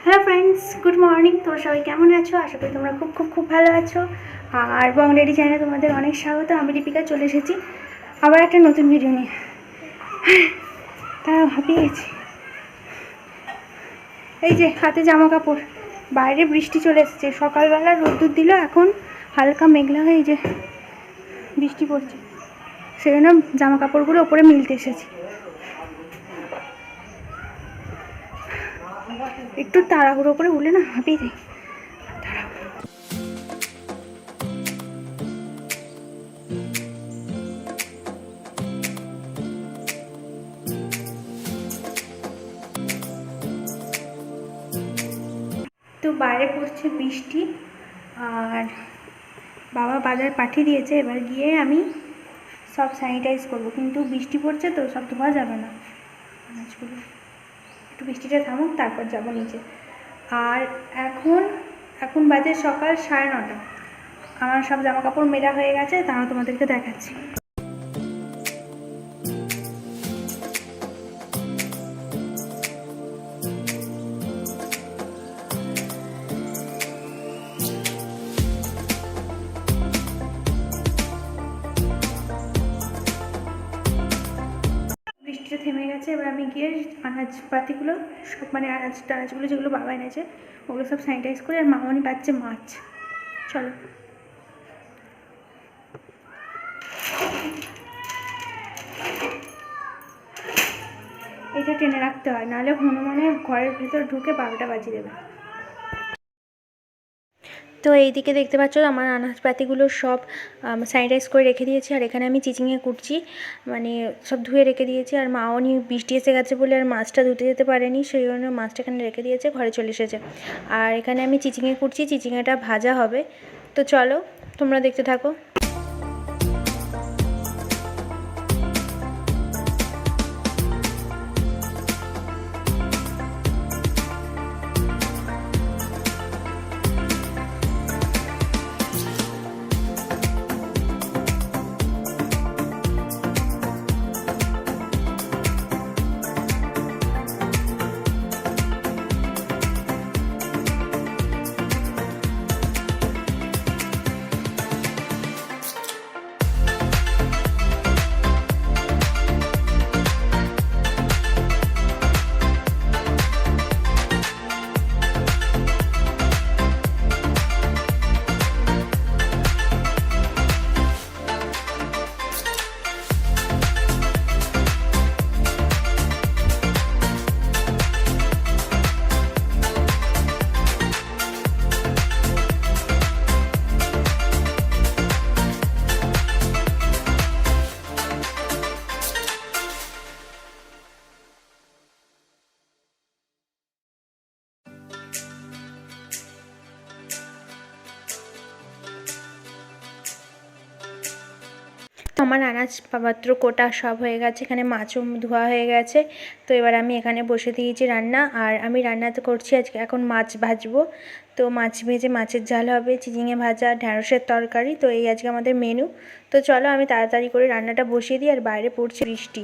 Hello friends, good morning. তোমরা সবাই কেমন আছো? আশা করি তোমরা খুব খুব খুব ভালো আছো। আর বং রেডি চ্যানেলে তোমাদের অনেক স্বাগত। আমি দীপিকা চলে এসেছি আবার একটা নতুন ভিডিও নিয়ে। তারা হাঁপিয়ে গেছি। এই যে হাতে জামা কাপড়, বাইরে বৃষ্টি চলে এসেছে। সকালবেলা রোদ্দুর দিল, এখন হালকা মেঘলা হয়ে এই যে বৃষ্টি পড়ছে। সেই জন্য জামা কাপড়গুলো ওপরে মিলতে এসেছি। একটু তাড়াহুড়ো করে উঠলে না হাঁপিয়ে যাই। তো বাইরে পড়ছে বৃষ্টি, আর বাবা বাজার পাঠিয়ে দিয়েছে। এবার গিয়ে আমি সব স্যানিটাইজ করবো, কিন্তু বৃষ্টি পড়ছে তো সব ধোয়া যাবে না আনাজগুলো। একটু বৃষ্টিটা থামুক, তারপর যাব নিচে। আর এখন বাজে সকাল 9:30। আমার সব জামা কাপড় মেলা হয়ে গেছে, তাও তোমাদেরকে দেখাচ্ছি। বৃষ্টিটা থেমে গেছে। এবার আমি গিয়ে আনাজপাতিগুলো সব, মানে আনাজগুলো যেগুলো বাবা এনেছে ওগুলো সব স্যানিটাইজ করে। আর মামনি পাচ্ছে মাছ। চলো। এটা টেনে রাখতে হয়, নাহলে হনুমানে ঘরের ভেতর ঢুকে 12টা বাজিয়ে দেবে। তো এইদিকে দেখতে পাচ্ছ আমার আনাজপাতিগুলো সব স্যানিটাইজ করে রেখে দিয়েছি। আর এখানে আমি চিচিংয়ে কুটছি, মানে সব ধুয়ে রেখে দিয়েছি। আর মাও নি বৃষ্টি এসে গেছে বলে আর মাছটা ধুতে যেতে পারেনি, সেই জন্য মাছটা এখানে রেখে দিয়েছে, ঘরে চলে এসেছে। আর এখানে আমি চিচিংয়ে কুটছি, চিচিংয়েটা ভাজা হবে। তো চলো তোমরা দেখতে থাকো। আমার আনাজপত্র কোটা সব হয়ে গেছে, এখানে মাছও ধোয়া হয়ে গেছে। তো এবার আমি এখানে বসে দিয়েছি রান্না। আর আমি রান্নাতে করছি আজকে, এখন মাছ ভাজবো। তো মাছ ভেজে মাছের ঝাল হবে, চিচিঙে ভাজা, ঢ্যাঁড়সের তরকারি। তো এই আজকে আমাদের মেনু। তো চলো আমি তাড়াতাড়ি করে রান্নাটা বসিয়ে দিই। আর বাইরে পড়ছে বৃষ্টি।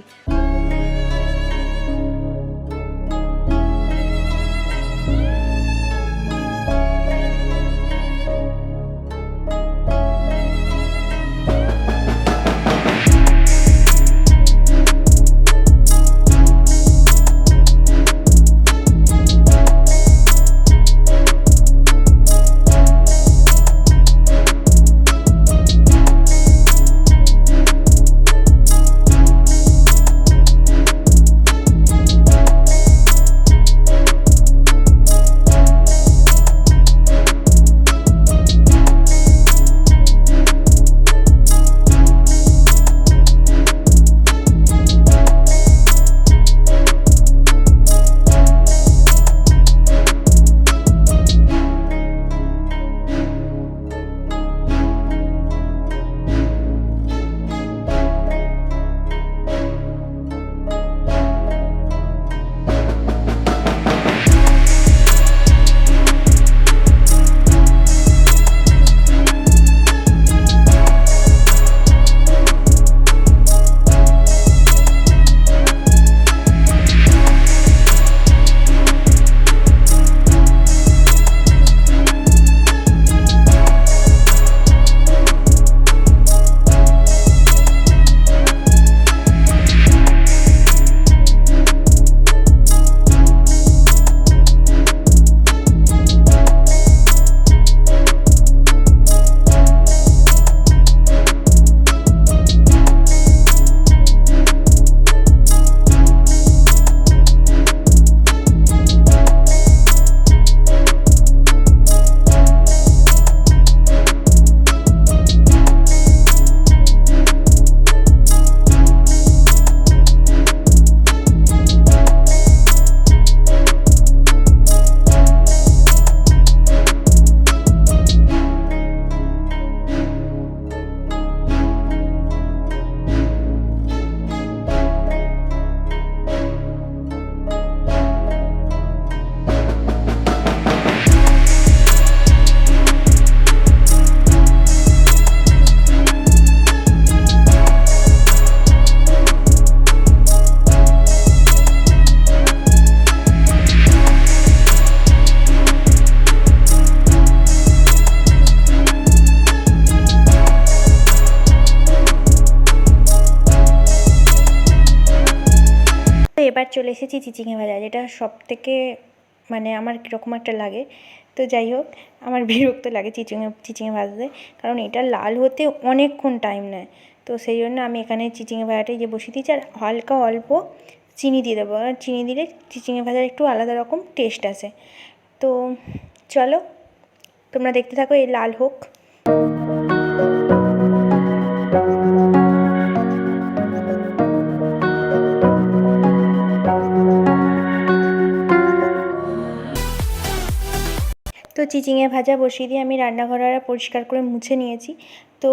চলে এসেছি চিচিঙে ভাজা, যেটা সব থেকে মানে আমার কীরকম একটা লাগে। তো যাই হোক, আমার বিরক্ত লাগে চিচিঙে ভাজতে, কারণ এটা লাল হতে অনেকক্ষণ টাইম নেয়। তো সেই জন্য আমি এখানে চিচিঙে ভাজাটাই যে বসিয়ে দিয়েছি, আর হালকা অল্প চিনি দিয়ে দেবো। আর চিনি দিলে চিচিঙে ভাজার একটু আলাদা রকম টেস্ট আসে। তো চলো তোমরা দেখতে থাকো, এই লাল হোক। তো চিচিঙে ভাজা বসিয়ে দিয়ে আমি রান্নাঘর পরিষ্কার করে মুছে নিয়েছি। তো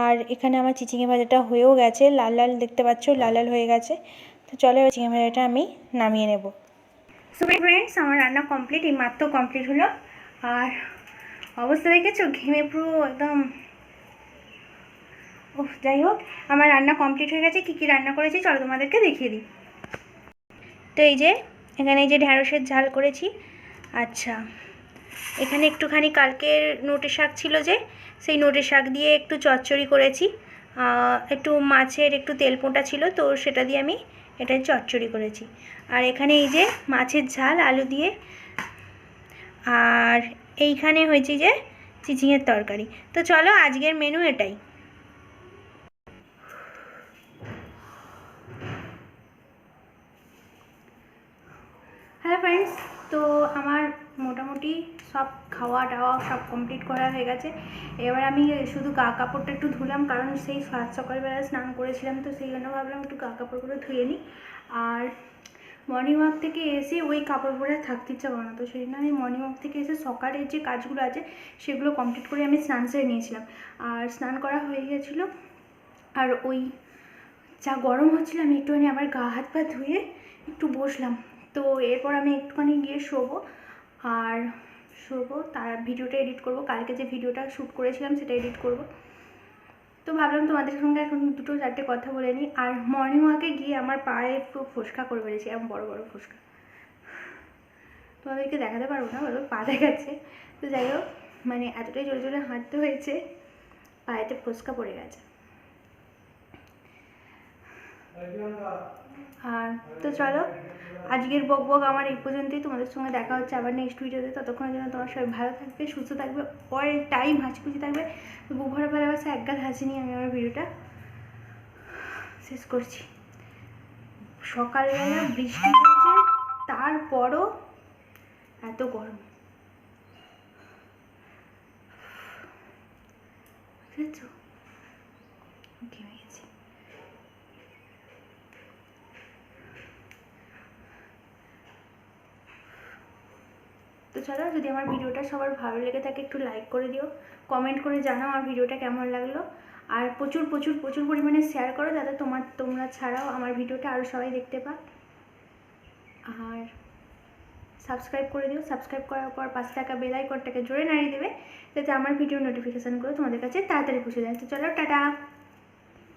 আর এখানে আমার চিচিঙে ভাজাটা হয়েও গেছে, লাল লাল দেখতে পাচ্ছ, লাল লাল হয়ে গেছে। তো চলো চিচিঙে ভাজাটা আমি নামিয়ে নেব। সো ফ্রেন্ডস, আমার রান্না কমপ্লিট, এই মাত্র কমপ্লিট হলো। আর অবস্থা দেখেছো, ঘেমে পুরো একদম। যাই হোক, আমার রান্না কমপ্লিট হয়ে গেছে। কী কী রান্না করেছি চলো তোমাদেরকে দেখিয়ে দিই। তো এই যে এখানে এই যে ঢ্যাঁড়সের ঝাল করেছি। আচ্ছা, এখানে একটুখানি কালকের নোটে শাক ছিল, যে সেই নোটে শাক দিয়ে একটু চচ্চড়ি করেছি। একটু মাছের একটু তেল পোঁটা ছিল, তো সেটা দিয়ে আমি এটা চচ্চড়ি করেছি। আর এখানে এই যে মাছের ঝাল আলু দিয়ে, আর এইখানে হয়েছে যে চিচিঙের তরকারি। তো চলো আজকের মেনু এটাই। হ্যালো ফ্রেন্ডস, তো আমার মোটামুটি সব খাওয়া দাওয়া সব কমপ্লিট করা হয়ে গেছে। এবার আমি শুধু গা কাপড়টা একটু ধুলাম, কারণ সেই সকালবেলা স্নান করেছিলাম, তো সেই জন্য ভাবলাম একটু গা কাপড়গুলো ধুয়ে নিই। আর মর্নিং ওয়াক থেকে এসে ওই কাপড় পরে থাকতে ইচ্ছা করে না, তো সেই জন্য আমি মর্নিং ওয়াক থেকে এসে সকালের যে কাজগুলো আছে সেগুলো কমপ্লিট করে আমি স্নান সেরে নিয়েছিলাম। আর স্নান করা হয়ে গেছিলো, আর ওই যা গরম হচ্ছিলো আমি একটুখানি আবার গা হাত পা ধুয়ে একটু বসলাম। তো এরপর আমি একটুখানি গিয়ে শোবো, আর তার ভিডিওটা এডিট করব। কালকে যে ভিডিওটা শ্যুট করেছিলাম সেটা এডিট করব। তো ভাবলাম তোমাদের সঙ্গে এখন দুটো চারটে কথা বলে নিই। আর মর্নিং ওয়াকে গিয়ে আমার পায়ে একটু ফোসকা করে ফেলেছি, এমন বড় বড় ফোসকা, তোমাদেরকে দেখাতে পারবো না, বলো পা দেখাচ্ছে। তো যাই হোক, মানে এতটাই জোরে জোরে হাঁটতে হয়েছে, পায়েতে ফোসকা পড়ে গেছে। আর তো চলো আজকের বক আমার এই পর্যন্তই। তোমাদের সঙ্গে দেখা হচ্ছে আবার নেক্সট ভিডিওতে। ততক্ষণের জন্য তোমার সবাই ভালো থাকবে, সুস্থ থাকবে, অল টাইম হাসি খুশি থাকবে। বুক ভরা ভালোবাসা, একগাল হাসি নিয়ে আমি আমার ভিডিওটা শেষ করছি। সকালবেলা বৃষ্টি হচ্ছে, তারপরও এত গরম, বুঝেছো? ঘেমে গেছি। তো চলো, যদি আমার ভিডিওটা সবার ভালো লেগে থাকে একটু লাইক করে দিও, কমেন্ট করে জানাও আমার ভিডিওটা কেমন লাগলো। আর প্রচুর প্রচুর প্রচুর পরিমাণে শেয়ার করো, যাতে তোমরা ছাড়াও আমার ভিডিওটা আরও সবাই দেখতে পাক। আর সাবস্ক্রাইব করে দিও, সাবস্ক্রাইব করার পর পাশে থাকা বেল আইকনটাকে জোরে নাড়িয়ে দেবে, যাতে আমার ভিডিও নোটিফিকেশানগুলো তোমাদের কাছে তাড়াতাড়ি পৌঁছে যায়। তো চলো, টাটা।